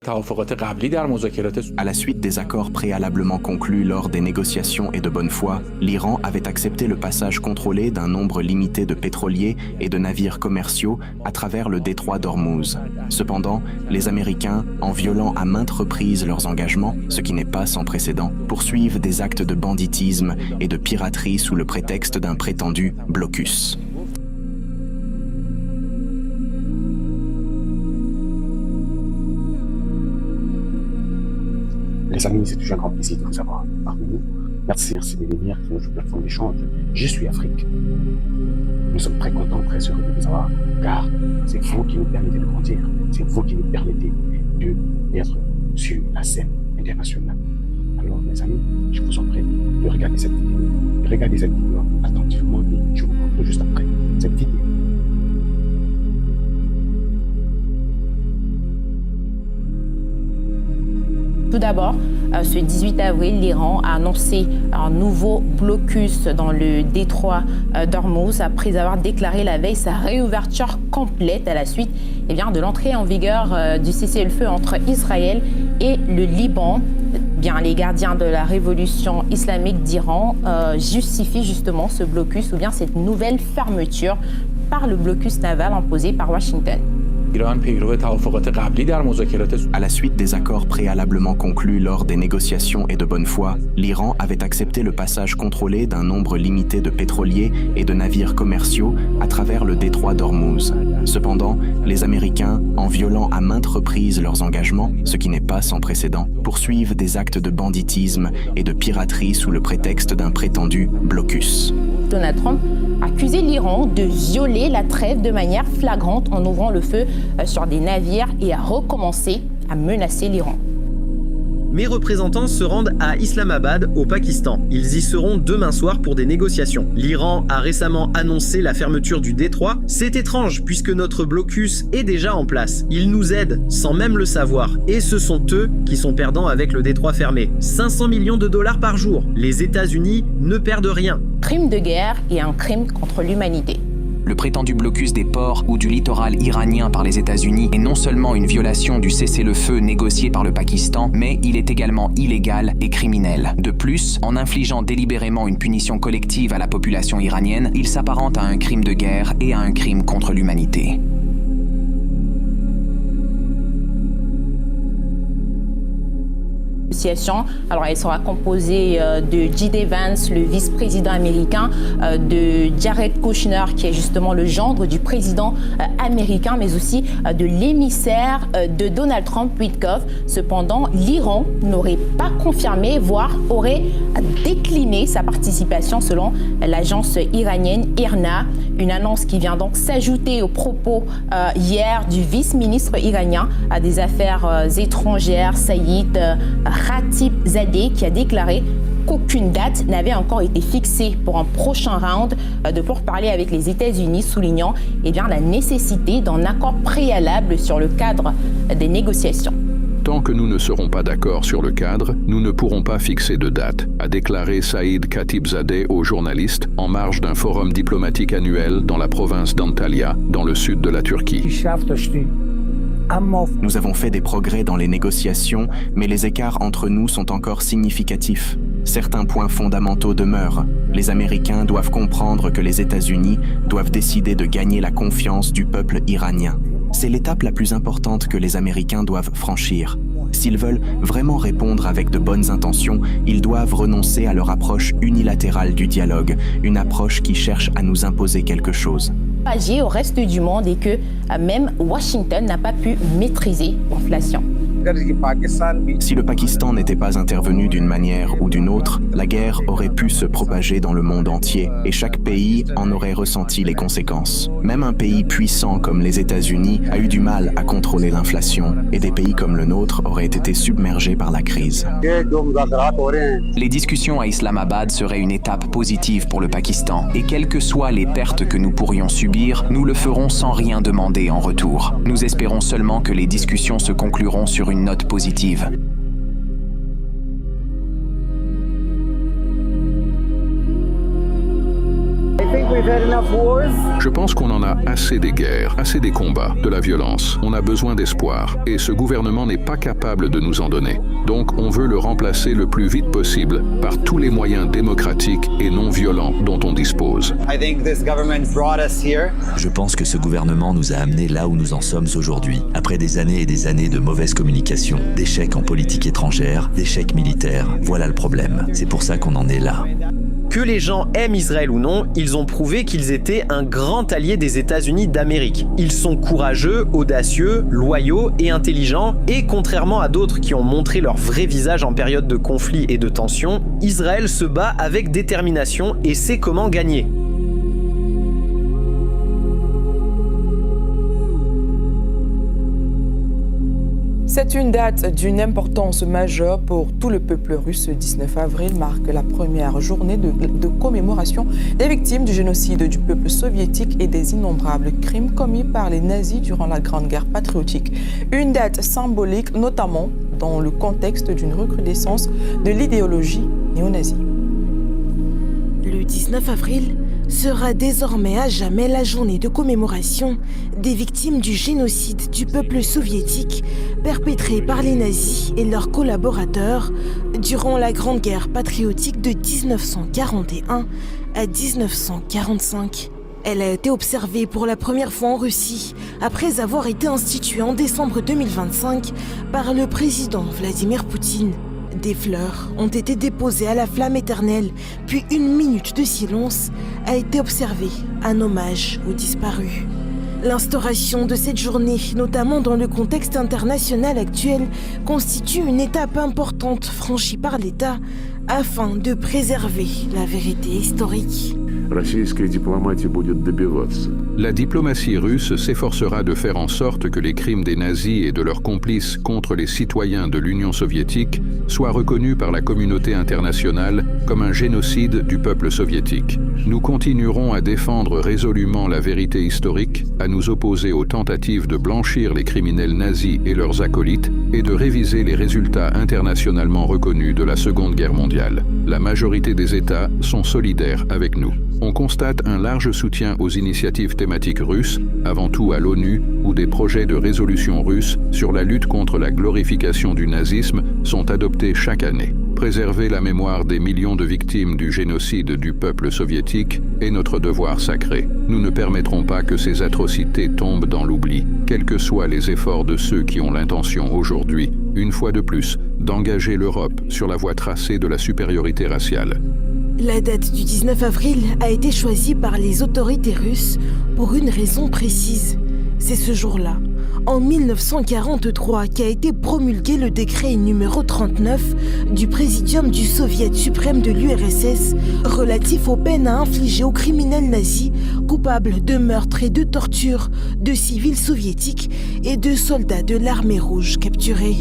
À la suite des accords préalablement conclus lors des négociations et de bonne foi, l'Iran avait accepté le passage contrôlé d'un nombre limité de pétroliers et de navires commerciaux à travers le détroit d'Ormuz. Cependant, les Américains, en violant à maintes reprises leurs engagements, ce qui n'est pas sans précédent, poursuivent des actes de banditisme et de piraterie sous le prétexte d'un prétendu blocus. Les amis, c'est toujours un grand plaisir de vous avoir parmi nous. Merci de venir sur notre plateforme d'échange. Je suis Afrique. Nous sommes très contents, très heureux de vous avoir, car c'est vous qui nous permettez de grandir. C'est vous qui nous permettez d'être sur la scène internationale. Alors, mes amis, je vous en prie de regarder cette vidéo. Regardez cette vidéo attentivement et je vous retrouve juste après cette vidéo. Tout d'abord, ce 18 avril, l'Iran a annoncé un nouveau blocus dans le détroit d'Ormuz après avoir déclaré la veille sa réouverture complète à la suite de l'entrée en vigueur du cessez-le-feu entre Israël et le Liban. Les gardiens de la révolution islamique d'Iran justifient justement ce blocus ou bien cette nouvelle fermeture par le blocus naval imposé par Washington. À la suite des accords préalablement conclus lors des négociations et de bonne foi, l'Iran avait accepté le passage contrôlé d'un nombre limité de pétroliers et de navires commerciaux à travers le détroit d'Ormuz. Cependant, les Américains, en violant à maintes reprises leurs engagements, ce qui n'est pas sans précédent, poursuivent des actes de banditisme et de piraterie sous le prétexte d'un prétendu blocus. Donald Trump a accusé l'Iran de violer la trêve de manière flagrante en ouvrant le feu sur des navires et a recommencé à menacer l'Iran. Mes représentants se rendent à Islamabad, au Pakistan. Ils y seront demain soir pour des négociations. L'Iran a récemment annoncé la fermeture du détroit. C'est étrange puisque notre blocus est déjà en place. Ils nous aident sans même le savoir. Et ce sont eux qui sont perdants avec le détroit fermé. 500 millions de dollars par jour. Les États-Unis ne perdent rien. Crime de guerre et un crime contre l'humanité. Le prétendu blocus des ports ou du littoral iranien par les États-Unis est non seulement une violation du cessez-le-feu négocié par le Pakistan, mais il est également illégal et criminel. De plus, en infligeant délibérément une punition collective à la population iranienne, il s'apparente à un crime de guerre et à un crime contre l'humanité. Alors, elle sera composée de J.D. Vance, le vice-président américain, de Jared Kushner, qui est justement le gendre du président américain, mais aussi de l'émissaire de Donald Trump, Witkoff. Cependant, l'Iran n'aurait pas confirmé, voire aurait décliné sa participation selon l'agence iranienne IRNA. Une annonce qui vient donc s'ajouter aux propos hier du vice-ministre iranien des Affaires étrangères, Saïd Khatibzadeh, qui a déclaré qu'aucune date n'avait encore été fixée pour un prochain round de pourparlers avec les États-Unis, soulignant la nécessité d'un accord préalable sur le cadre des négociations. Tant que nous ne serons pas d'accord sur le cadre, nous ne pourrons pas fixer de date, a déclaré Saïd Khatibzadeh aux journalistes en marge d'un forum diplomatique annuel dans la province d'Antalya, dans le sud de la Turquie. Nous avons fait des progrès dans les négociations, mais les écarts entre nous sont encore significatifs. Certains points fondamentaux demeurent. Les Américains doivent comprendre que les États-Unis doivent décider de gagner la confiance du peuple iranien. C'est l'étape la plus importante que les Américains doivent franchir. S'ils veulent vraiment répondre avec de bonnes intentions, ils doivent renoncer à leur approche unilatérale du dialogue, une approche qui cherche à nous imposer quelque chose. Au reste du monde et que même Washington n'a pas pu maîtriser l'inflation. Si le Pakistan n'était pas intervenu d'une manière ou d'une autre, la guerre aurait pu se propager dans le monde entier et chaque pays en aurait ressenti les conséquences. Même un pays puissant comme les États-Unis a eu du mal à contrôler l'inflation et des pays comme le nôtre auraient été submergés par la crise. Les discussions à Islamabad seraient une étape positive pour le Pakistan et quelles que soient les pertes que nous pourrions subir, nous le ferons sans rien demander en retour. Nous espérons seulement que les discussions se concluront sur une note positive. Je pense qu'on en a assez des guerres, assez des combats, de la violence. On a besoin d'espoir, et ce gouvernement n'est pas capable de nous en donner. Donc on veut le remplacer le plus vite possible par tous les moyens démocratiques et non violents dont on dispose. Je pense que ce gouvernement nous a amenés là où nous en sommes aujourd'hui, après des années et des années de mauvaise communication, d'échecs en politique étrangère, d'échecs militaires. Voilà le problème. C'est pour ça qu'on en est là. Que les gens aiment Israël ou non, ils ont prouvé qu'ils étaient un grand allié des États-Unis d'Amérique. Ils sont courageux, audacieux, loyaux et intelligents, et contrairement à d'autres qui ont montré leur vrai visage en période de conflit et de tension, Israël se bat avec détermination et sait comment gagner. C'est une date d'une importance majeure pour tout le peuple russe. Le 19 avril marque la première journée de commémoration des victimes du génocide du peuple soviétique et des innombrables crimes commis par les nazis durant la Grande Guerre patriotique. Une date symbolique, notamment dans le contexte d'une recrudescence de l'idéologie néo-nazie. Le 19 avril sera désormais à jamais la journée de commémoration des victimes du génocide du peuple soviétique perpétré par les nazis et leurs collaborateurs durant la Grande Guerre patriotique de 1941 à 1945. Elle a été observée pour la première fois en Russie après avoir été instituée en décembre 2025 par le président Vladimir Poutine. Des fleurs ont été déposées à la flamme éternelle, puis une minute de silence a été observée en hommage aux disparus. L'instauration de cette journée, notamment dans le contexte international actuel, constitue une étape importante franchie par l'État afin de préserver la vérité historique. La diplomatie russe s'efforcera de faire en sorte que les crimes des nazis et de leurs complices contre les citoyens de l'Union soviétique soient reconnus par la communauté internationale comme un génocide du peuple soviétique. Nous continuerons à défendre résolument la vérité historique, à nous opposer aux tentatives de blanchir les criminels nazis et leurs acolytes et de réviser les résultats internationalement reconnus de la Seconde Guerre mondiale. La majorité des États sont solidaires avec nous. On constate un large soutien aux initiatives thématiques russes, avant tout à l'ONU, où des projets de résolution russes sur la lutte contre la glorification du nazisme sont adoptés chaque année. Préserver la mémoire des millions de victimes du génocide du peuple soviétique est notre devoir sacré. Nous ne permettrons pas que ces atrocités tombent dans l'oubli, quels que soient les efforts de ceux qui ont l'intention aujourd'hui, une fois de plus, d'engager l'Europe sur la voie tracée de la supériorité raciale. La date du 19 avril a été choisie par les autorités russes pour une raison précise. C'est ce jour-là, en 1943, qu'a été promulgué le décret numéro 39 du Présidium du Soviet suprême de l'URSS relatif aux peines à infliger aux criminels nazis coupables de meurtres et de torture de civils soviétiques et de soldats de l'armée rouge capturés.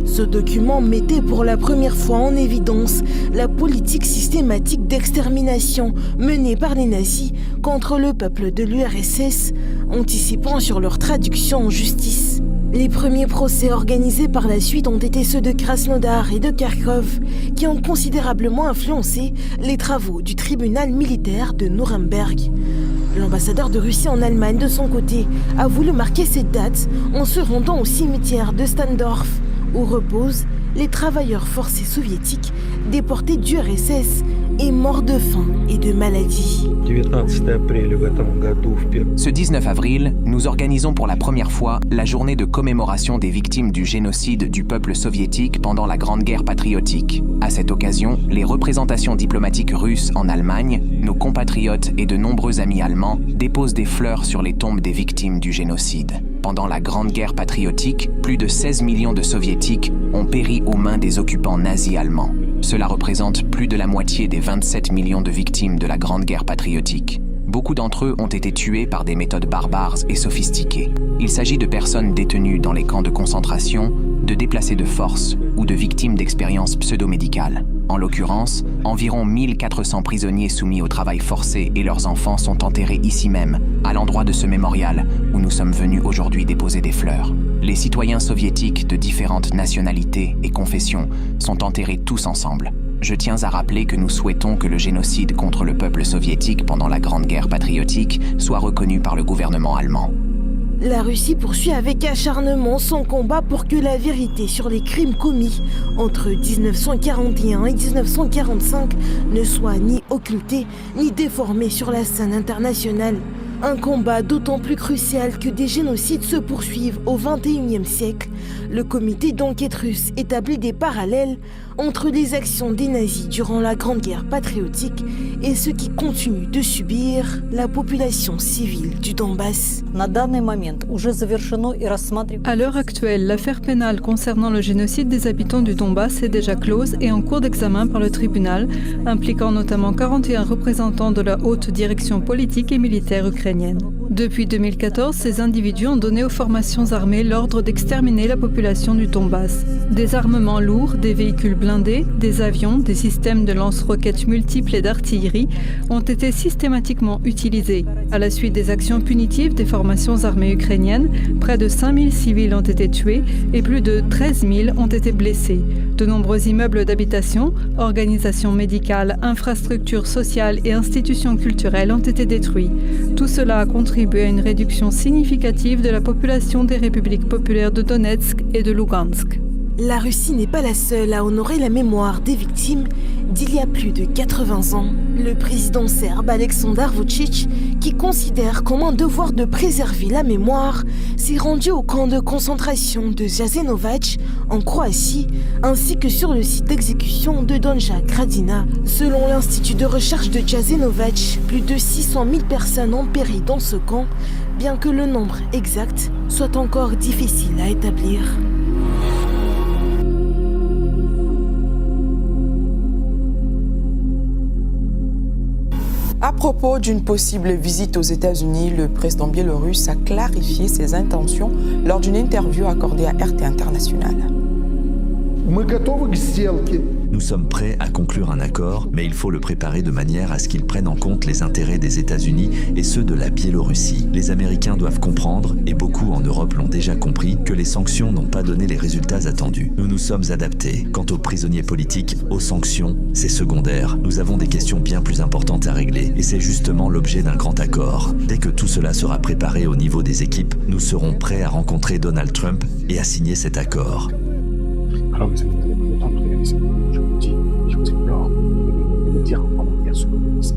Ce document mettait pour la première fois en évidence la politique systématique d'extermination menée par les nazis contre le peuple de l'URSS, anticipant sur leur traduction en justice. Les premiers procès organisés par la suite ont été ceux de Krasnodar et de Kharkov, qui ont considérablement influencé les travaux du tribunal militaire de Nuremberg. L'ambassadeur de Russie en Allemagne, de son côté, a voulu marquer cette date en se rendant au cimetière de Standorf, où reposent les travailleurs forcés soviétiques déportés d'URSS et morts de faim et de maladie. Ce 19 avril, nous organisons pour la première fois la journée de commémoration des victimes du génocide du peuple soviétique pendant la Grande Guerre patriotique. À cette occasion, les représentations diplomatiques russes en Allemagne, nos compatriotes et de nombreux amis allemands déposent des fleurs sur les tombes des victimes du génocide. Pendant la Grande Guerre patriotique, plus de 16 millions de soviétiques ont péri aux mains des occupants nazis allemands. Cela représente plus de la moitié des 27 millions de victimes de la Grande Guerre patriotique. Beaucoup d'entre eux ont été tués par des méthodes barbares et sophistiquées. Il s'agit de personnes détenues dans les camps de concentration, de déplacés de force ou de victimes d'expériences pseudo-médicales. En l'occurrence, environ 1400 prisonniers soumis au travail forcé et leurs enfants sont enterrés ici même, à l'endroit de ce mémorial où nous sommes venus aujourd'hui déposer des fleurs. Les citoyens soviétiques de différentes nationalités et confessions sont enterrés tous ensemble. Je tiens à rappeler que nous souhaitons que le génocide contre le peuple soviétique pendant la Grande Guerre patriotique soit reconnu par le gouvernement allemand. La Russie poursuit avec acharnement son combat pour que la vérité sur les crimes commis entre 1941 et 1945 ne soit ni occultée ni déformée sur la scène internationale. Un combat d'autant plus crucial que des génocides se poursuivent au XXIe siècle. Le comité d'enquête russe établit des parallèles entre les actions des nazis durant la Grande Guerre patriotique et ce qui continue de subir la population civile du Donbass. À l'heure actuelle, l'affaire pénale concernant le génocide des habitants du Donbass est déjà close et en cours d'examen par le tribunal, impliquant notamment 41 représentants de la haute direction politique et militaire ukrainienne. Depuis 2014, ces individus ont donné aux formations armées l'ordre d'exterminer la population du Donbass. Des armements lourds, des véhicules blindés, des avions, des systèmes de lance-roquettes multiples et d'artillerie ont été systématiquement utilisés. À la suite des actions punitives des formations armées ukrainiennes, près de 5000 civils ont été tués et plus de 13 000 ont été blessés. De nombreux immeubles d'habitation, organisations médicales, infrastructures sociales et institutions culturelles ont été détruits. Tout cela a contribué à une réduction significative de la population des républiques populaires de Donetsk et de Lugansk. La Russie n'est pas la seule à honorer la mémoire des victimes d'il y a plus de 80 ans. Le président serbe Aleksandar Vučić, qui considère comme un devoir de préserver la mémoire, s'est rendu au camp de concentration de Jasenovac en Croatie, ainsi que sur le site d'exécution de Donja Gradina. Selon l'Institut de recherche de Jasenovac, plus de 600 000 personnes ont péri dans ce camp, bien que le nombre exact soit encore difficile à établir. À propos d'une possible visite aux États-Unis, le président biélorusse a clarifié ses intentions lors d'une interview accordée à RT International. Nous sommes prêts à conclure un accord, mais il faut le préparer de manière à ce qu'il prenne en compte les intérêts des États-Unis et ceux de la Biélorussie. Les Américains doivent comprendre, et beaucoup en Europe l'ont déjà compris, que les sanctions n'ont pas donné les résultats attendus. Nous nous sommes adaptés. Quant aux prisonniers politiques, aux sanctions, c'est secondaire. Nous avons des questions bien plus importantes à régler, et c'est justement l'objet d'un grand accord. Dès que tout cela sera préparé au niveau des équipes, nous serons prêts à rencontrer Donald Trump et à signer cet accord. Alors, mes amis, vous allez prendre le temps de réaliser. Je vous dis, je vous implore de me dire en commentaire ce que vous pensez.